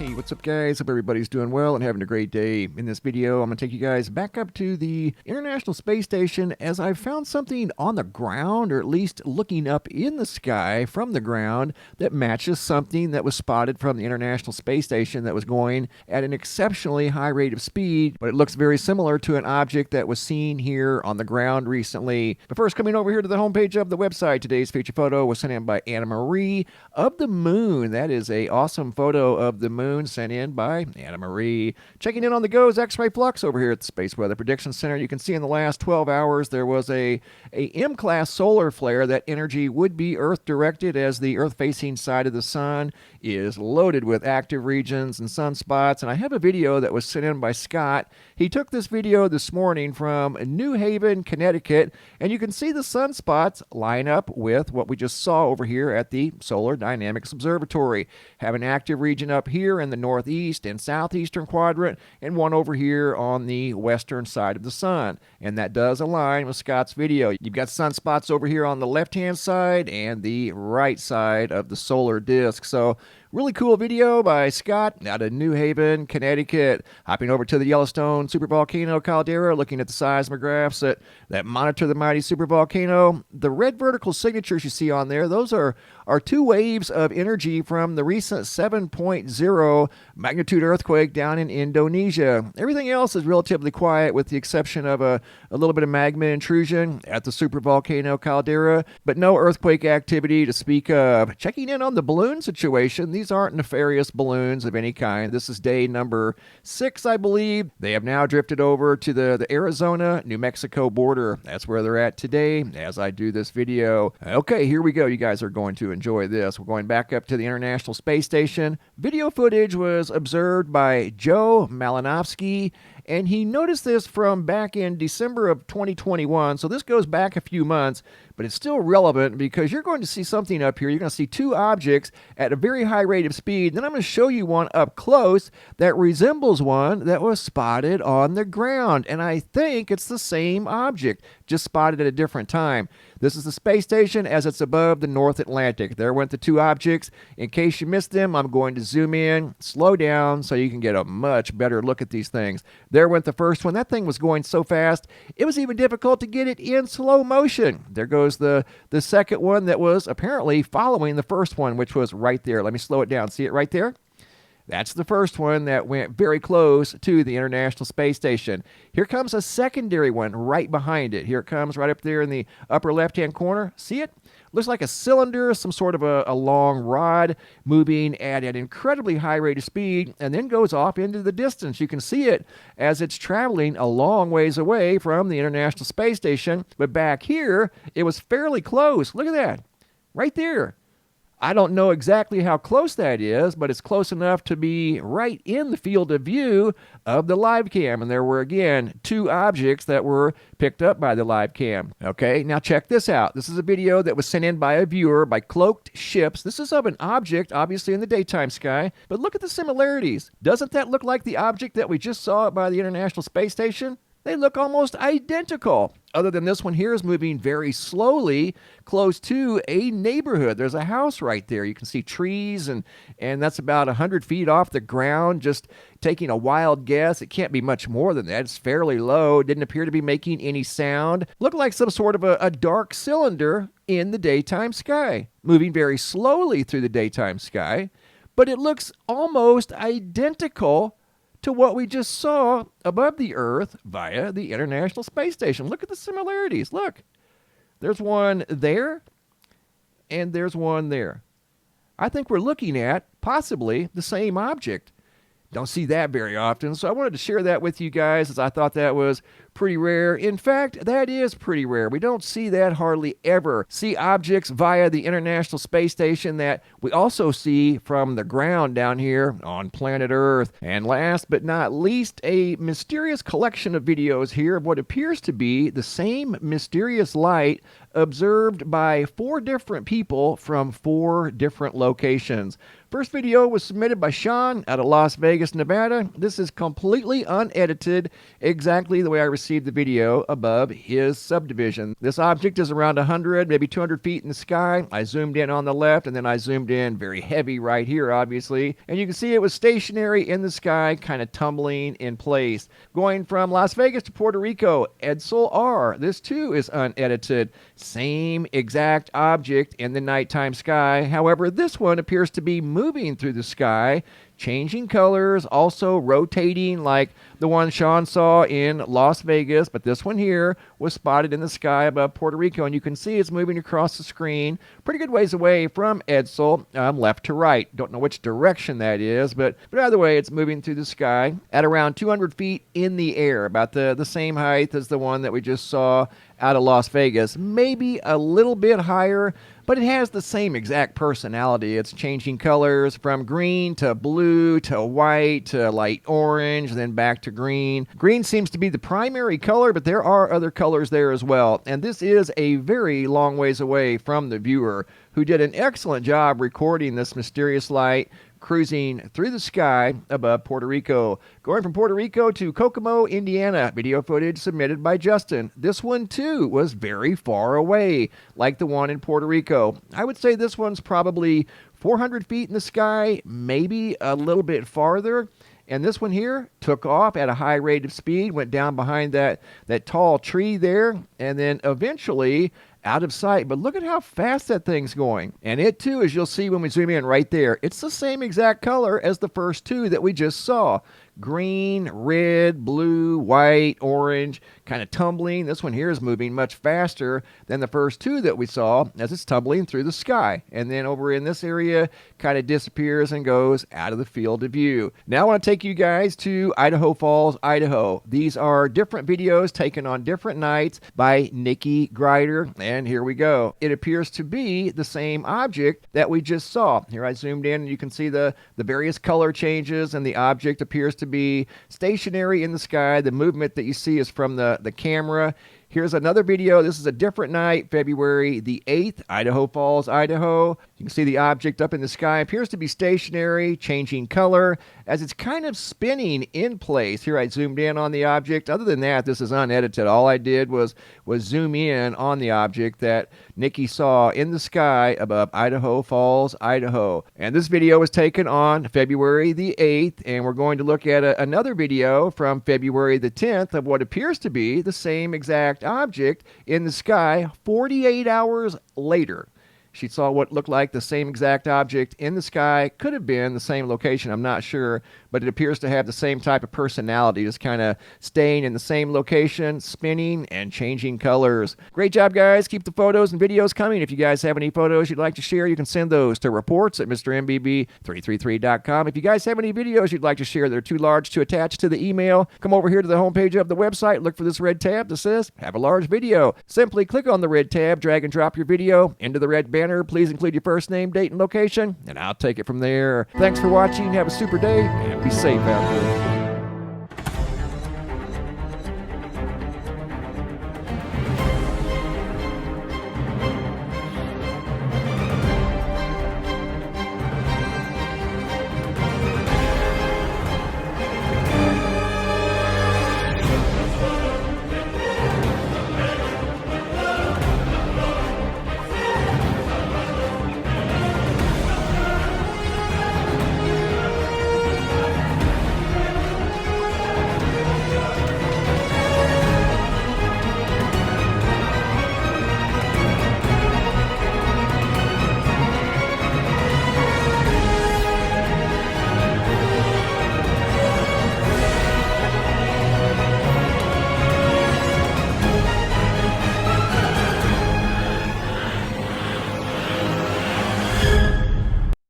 Hey, what's up guys? Hope everybody's doing well and having a great day. In this video, I'm going to take you guys back up to the International Space Station as I found something on the ground, or at least looking up in the sky from the ground, that matches something that was spotted from the International Space Station that was going at an exceptionally high rate of speed, but it looks very similar to an object that was seen here on the ground recently. But first, coming over here to the homepage of the website, today's feature photo was sent in by Anna Marie of the moon. That is an awesome photo of the moon sent in by Anna Marie. Checking in on the GOES X-ray flux over here at the Space Weather Prediction Center. You can see in the last 12 hours there was a M-class solar flare. That energy would be Earth-directed, as the Earth-facing side of the sun is loaded with active regions and sunspots. And I have a video that was sent in by Scott. He took this video this morning from New Haven, Connecticut, and you can see the sunspots line up with what we just saw over here at the Solar Dynamics Observatory. Have an active region up here in the northeast and southeastern quadrant, and one over here on the western side of the sun. And that does align with Scott's video. You've got sunspots over here on the left-hand side and the right side of the solar disk. So really cool video by Scott out of New Haven, Connecticut. Hopping over to the Yellowstone supervolcano caldera, looking at the seismographs that monitor the mighty supervolcano. The red vertical signatures you see on there, those are two waves of energy from the recent 7.0 magnitude earthquake down in Indonesia. Everything else is relatively quiet with the exception of a little bit of magma intrusion at the supervolcano caldera, but no earthquake activity to speak of. Checking in on the balloon situation, these aren't nefarious balloons of any kind. This is day number 6, I believe. They have now drifted over to the Arizona-New Mexico border. That's where they're at today as I do this video. Okay, here we go. You guys are going to enjoy this. We're going back up to the International Space Station. Video footage was observed by Joe Malinowski, and he noticed this from back in December of 2021. So this goes back a few months, but it's still relevant because you're going to see something up here. You're going to see two objects at a very high rate of speed. Then I'm going to show you one up close that resembles one that was spotted on the ground. And I think it's the same object, just spotted at a different time. This is the space station as it's above the North Atlantic. There went the two objects. In case you missed them, I'm going to zoom in, slow down, so you can get a much better look at these things. There went the first one. That thing was going so fast, it was even difficult to get it in slow motion. There goes the second one that was apparently following the first one, which was right there. Let me slow it down. See it right there? That's the first one that went very close to the International Space Station. Here comes a secondary one right behind it. Here it comes right up there in the upper left-hand corner. See it? Looks like a cylinder, some sort of a long rod moving at an incredibly high rate of speed, and then goes off into the distance. You can see it as it's traveling a long ways away from the International Space Station. But back here, it was fairly close. Look at that. Right there. I don't know exactly how close that is, but it's close enough to be right in the field of view of the live cam. And there were, again, two objects that were picked up by the live cam. Okay, now check this out. This is a video that was sent in by a viewer by Cloaked Ships. This is of an object, obviously in the daytime sky, but look at the similarities. Doesn't that look like the object that we just saw by the International Space Station? They look almost identical, other than this one here is moving very slowly close to a neighborhood. There's a house right there. You can see trees, and that's about 100 feet off the ground. Just taking a wild guess, it can't be much more than that. It's fairly low. Didn't appear to be making any sound. Looked like some sort of a dark cylinder in the daytime sky, moving very slowly through the daytime sky, but it looks almost identical to what we just saw above the Earth via the International Space Station. Look at the similarities. Look, there's one there, and there's one there. I think we're looking at possibly the same object. Don't see that very often, so I wanted to share that with you guys as I thought that was pretty rare. In fact, that is pretty rare. We don't see that hardly ever. See objects via the International Space Station that we also see from the ground down here on planet Earth. And last but not least, a mysterious collection of videos here of what appears to be the same mysterious light observed by 4 different people from 4 different locations. First video was submitted by Sean out of Las Vegas, Nevada. This is completely unedited, exactly the way I received received the video above his subdivision. This object is around 100, maybe 200 feet in the sky. I zoomed in on the left, and then I zoomed in very heavy right here, obviously. And you can see it was stationary in the sky, kind of tumbling in place. Going from Las Vegas to Puerto Rico, EDSEL R. This too is unedited. Same exact object in the nighttime sky. However, this one appears to be moving through the sky, changing colors, also rotating like the one Sean saw in Las Vegas, but this one here was spotted in the sky above Puerto Rico, and you can see it's moving across the screen pretty good ways away from EDSEL, left to right. Don't know which direction that is, but either way, it's moving through the sky at around 200 feet in the air, about the same height as the one that we just saw out of Las Vegas, maybe a little bit higher, but it has the same exact personality. It's changing colors from green to blue to white to light orange, then back to green. Green seems to be the primary color, but there are other colors there as well. And this is a very long ways away from the viewer, who did an excellent job recording this mysterious light cruising through the sky above Puerto Rico. Going from Puerto Rico to Kokomo, Indiana. Video footage submitted by Justin. This one too was very far away, like the one in Puerto Rico. I would say this one's probably 400 feet in the sky, maybe a little bit farther. And this one here took off at a high rate of speed, went down behind that tall tree there, and then eventually out of sight. But look at how fast that thing's going. And it too, as you'll see when we zoom in right there, it's the same exact color as the first two that we just saw. Green, red, blue, white, orange, kind of tumbling. This one here is moving much faster than the first two that we saw as it's tumbling through the sky. And then over in this area, kind of disappears and goes out of the field of view. Now I want to take you guys to Idaho Falls, Idaho. These are different videos taken on different nights by NIKKIE Grider. And here we go. It appears to be the same object that we just saw. Here I zoomed in and you can see the various color changes, and the object appears to be stationary in the sky. The movement that you see is from the camera. Here's another video. This is a different night, February the 8th, Idaho Falls, Idaho. You can see the object up in the sky appears to be stationary, changing color as it's kind of spinning in place. Here I zoomed in on the object. Other than that, this is unedited. All I did was zoom in on the object that NIKKIE saw in the sky above Idaho Falls, Idaho. And this video was taken on February the 8th, and we're going to look at another video from February the 10th of what appears to be the same exact object in the sky 48 hours later. She saw what looked like the same exact object in the sky. Could have been the same location, I'm not sure, but it appears to have the same type of personality, just kind of staying in the same location, spinning and changing colors. Great job, guys. Keep the photos and videos coming. If you guys have any photos you'd like to share, you can send those to reports@mrmbb333.com. If you guys have any videos you'd like to share that are too large to attach to the email, come over here to the homepage of the website, look for this red tab that says Have a Large Video. Simply click on the red tab, drag and drop your video into the red banner. Please include your first name, date, and location, and I'll take it from there. Thanks for watching. Have a super day, and be safe out there.